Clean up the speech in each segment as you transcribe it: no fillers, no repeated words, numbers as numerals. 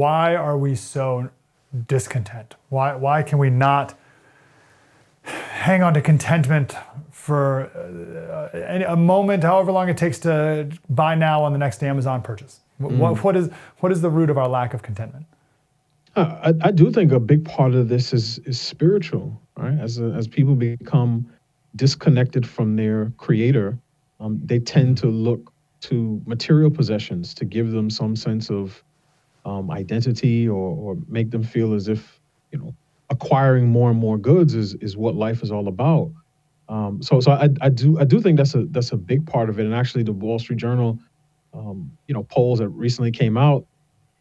why are we so discontent? Why can we not hang on to contentment for a moment, however long it takes to buy now on the next Amazon purchase? What is the root of our lack of contentment? I do think a big part of this is spiritual, right? As people become disconnected from their creator, they tend to look to material possessions to give them some sense of identity, or make them feel as if, acquiring more and more goods is what life is all about. So I do think that's a big part of it. And actually, the Wall Street Journal, polls that recently came out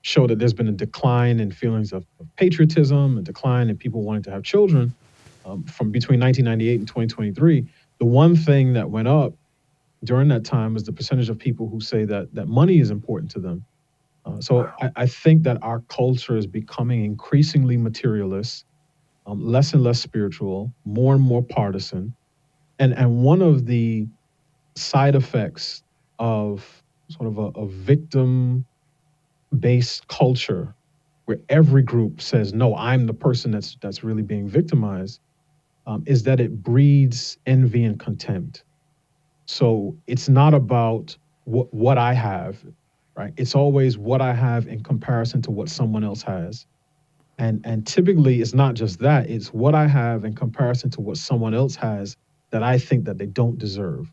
show that there's been a decline in feelings of patriotism, a decline in people wanting to have children from between 1998 and 2023. The one thing that went up during that time was the percentage of people who say that money is important to them. I think that our culture is becoming increasingly materialist, less and less spiritual, more and more partisan. And one of the side effects of sort of a victim-based culture where every group says, no, I'm the person that's really being victimized, is that it breeds envy and contempt. So it's not about what I have, right? It's always what I have in comparison to what someone else has. And typically it's not just that, it's what I have in comparison to what someone else has that I think that they don't deserve.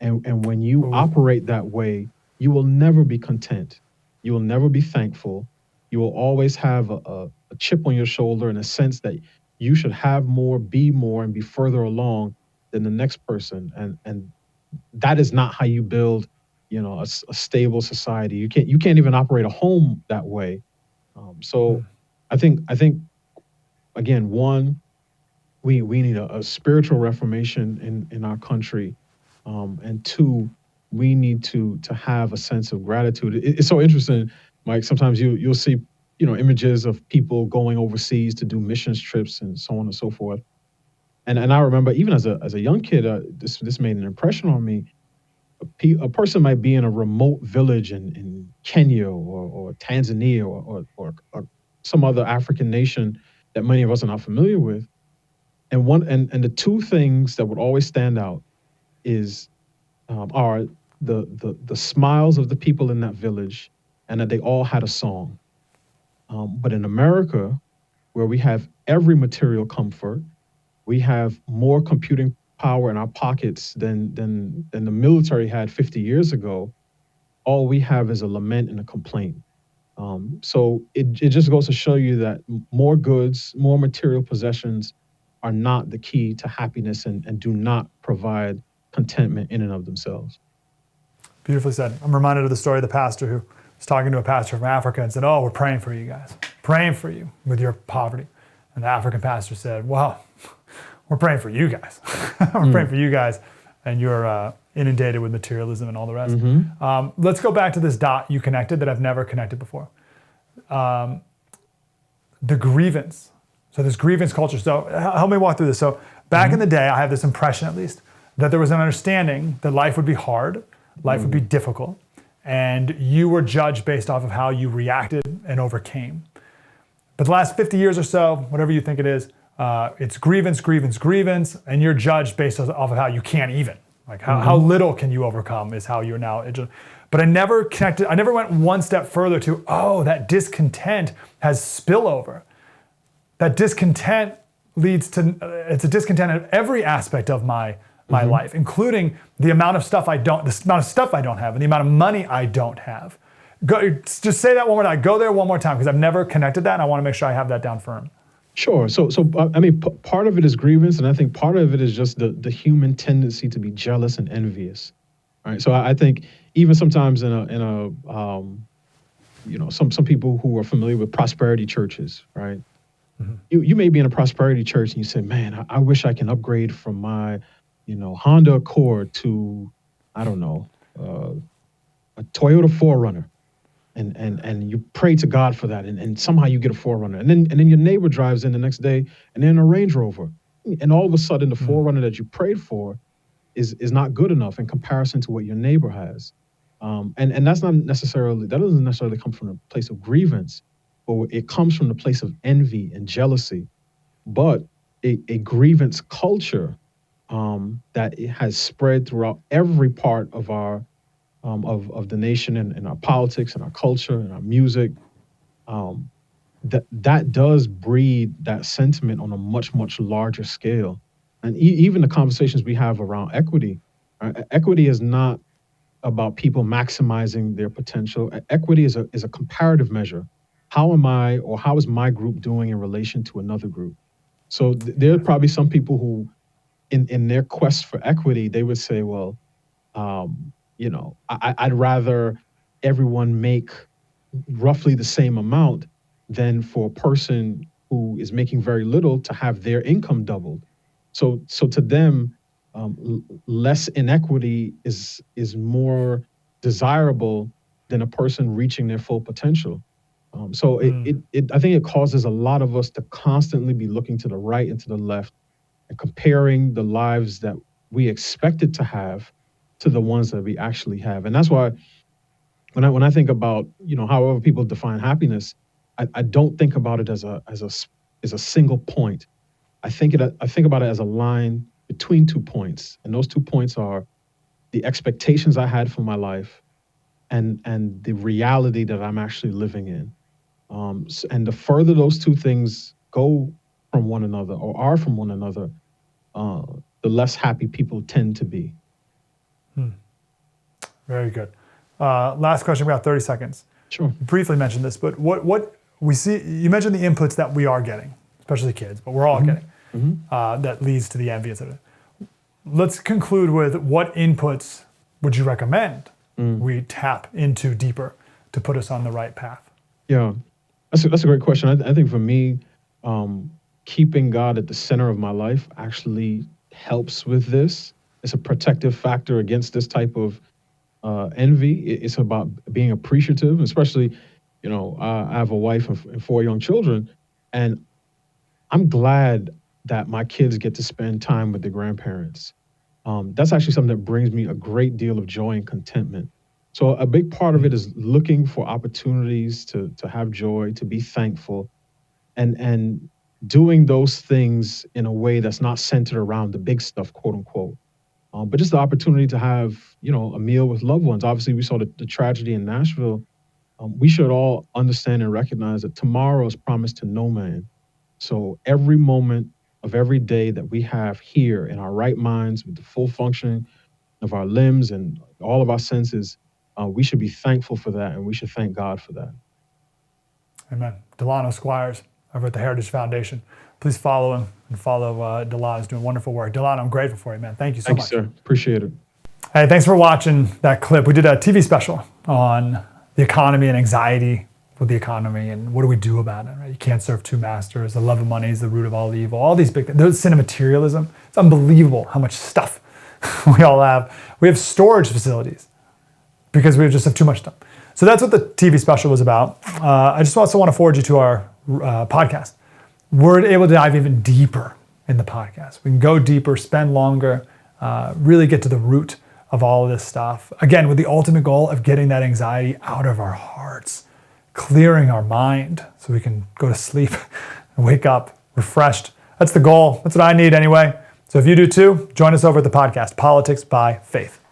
And when you operate that way, you will never be content. You will never be thankful. You will always have a chip on your shoulder in a sense that you should have more, and be further along than the next person. And that is not how you build, a stable society. You can't even operate a home that way. I think again, one, we need a spiritual reformation in our country, and two, we need to have a sense of gratitude. It's so interesting, Mike. Sometimes you'll see images of people going overseas to do missions trips and so on and so forth. And I remember even as a young kid, this made an impression on me. A person might be in a remote village in Kenya or Tanzania or some other African nation that many of us are not familiar with. And the two things that would always stand out are the smiles of the people in that village, and that they all had a song. But in America, where we have every material comfort, we have more computing power in our pockets than the military had 50 years ago, all we have is a lament and a complaint. So it just goes to show you that more goods, more material possessions are not the key to happiness and do not provide contentment in and of themselves. Beautifully said. I'm reminded of the story of the pastor who was talking to a pastor from Africa and said, "Oh, we're praying for you guys, praying for you with your poverty." And the African pastor said, "Well, we're praying for you guys. We're praying for you guys, and you're inundated with materialism and all the rest." Let's go back to this dot you connected that I've never connected before. The grievance. So this grievance culture. So help me walk through this. So back in the day, I have this impression at least, that there was an understanding that life would be hard, life would be difficult, and you were judged based off of how you reacted and overcame. But the last 50 years or so, whatever you think it is, it's grievance, and you're judged based off of how you can't even. Like how little can you overcome is how you're now. But I never went one step further to, that discontent has spillover. That discontent leads to, it's a discontent in every aspect of my life, including the amount of stuff I don't have and the amount of money I don't have. Just say that one more time. Go there one more time, because I've never connected that, and I want to make sure I have that down firm. Sure. So I mean, part of it is grievance, and I think part of it is just the human tendency to be jealous and envious. Right. So I think even sometimes some people who are familiar with prosperity churches, right? You may be in a prosperity church and you say, "Man, I wish I can upgrade from my Honda Accord to, I don't know, a Toyota 4Runner." And you pray to God for that, and somehow you get a 4Runner, and then your neighbor drives in the next day and then a Range Rover, and all of a sudden the 4Runner that you prayed for is not good enough in comparison to what your neighbor has, and that doesn't necessarily come from a place of grievance. or it comes from the place of envy and jealousy. But a grievance culture that it has spread throughout every part of our of the nation and our politics and our culture and our music, that does breed that sentiment on a much larger scale. And even the conversations we have around equity, equity is not about people maximizing their potential. Equity is a comparative measure. How am I, or how is my group doing in relation to another group? So there are probably some people who, in their quest for equity, they would say, well, I'd rather everyone make roughly the same amount than for a person who is making very little to have their income doubled. So to them, less inequity is more desirable than a person reaching their full potential. I think it causes a lot of us to constantly be looking to the right and to the left and comparing the lives that we expected to have to the ones that we actually have. And that's why when I think about, however people define happiness, I don't think about it as a single point. I think about it as a line between 2 points, and those 2 points are the expectations I had for my life and the reality that I'm actually living in. And the further those two things go from one another or are from one another, the less happy people tend to be. Very good. Last question, we got 30 seconds. Sure. You briefly mentioned this, but what we see, you mentioned the inputs that we are getting, especially kids, but we're all getting, that leads to the envy, etc. Let's conclude with what inputs would you recommend we tap into deeper to put us on the right path? Yeah, that's a great question. I think for me, keeping God at the center of my life actually helps with this. It's a protective factor against this type of envy. It's about being appreciative, especially, I have a wife and 4 young children, and I'm glad that my kids get to spend time with their grandparents. That's actually something that brings me a great deal of joy and contentment. So a big part of it is looking for opportunities to have joy, to be thankful, and doing those things in a way that's not centered around the big stuff, quote unquote. But just the opportunity to have, a meal with loved ones. Obviously, we saw the tragedy in Nashville. We should all understand and recognize that tomorrow is promised to no man. So every moment of every day that we have here in our right minds with the full functioning of our limbs and all of our senses, we should be thankful for that, and we should thank God for that. Amen. Delano Squires over at the Heritage Foundation. Please follow him and follow Delano. He's doing wonderful work. Delano, I'm grateful for you, man. Thank you so much. Thank you, sir. Appreciate it. Hey, thanks for watching that clip. We did a TV special on the economy and anxiety with the economy and what do we do about it, right? You can't serve two masters. The love of money is the root of all evil. All these big things. There's cinematerialism. It's unbelievable how much stuff we all have. We have storage facilities because we just have too much stuff. So that's what the TV special was about. I just also want to forward you to our podcast. We're able to dive even deeper in the podcast. We can go deeper, spend longer, really get to the root of all of this stuff. Again, with the ultimate goal of getting that anxiety out of our hearts, clearing our mind so we can go to sleep and wake up refreshed. That's the goal. That's what I need anyway. So if you do too, join us over at the podcast, Politics by Faith.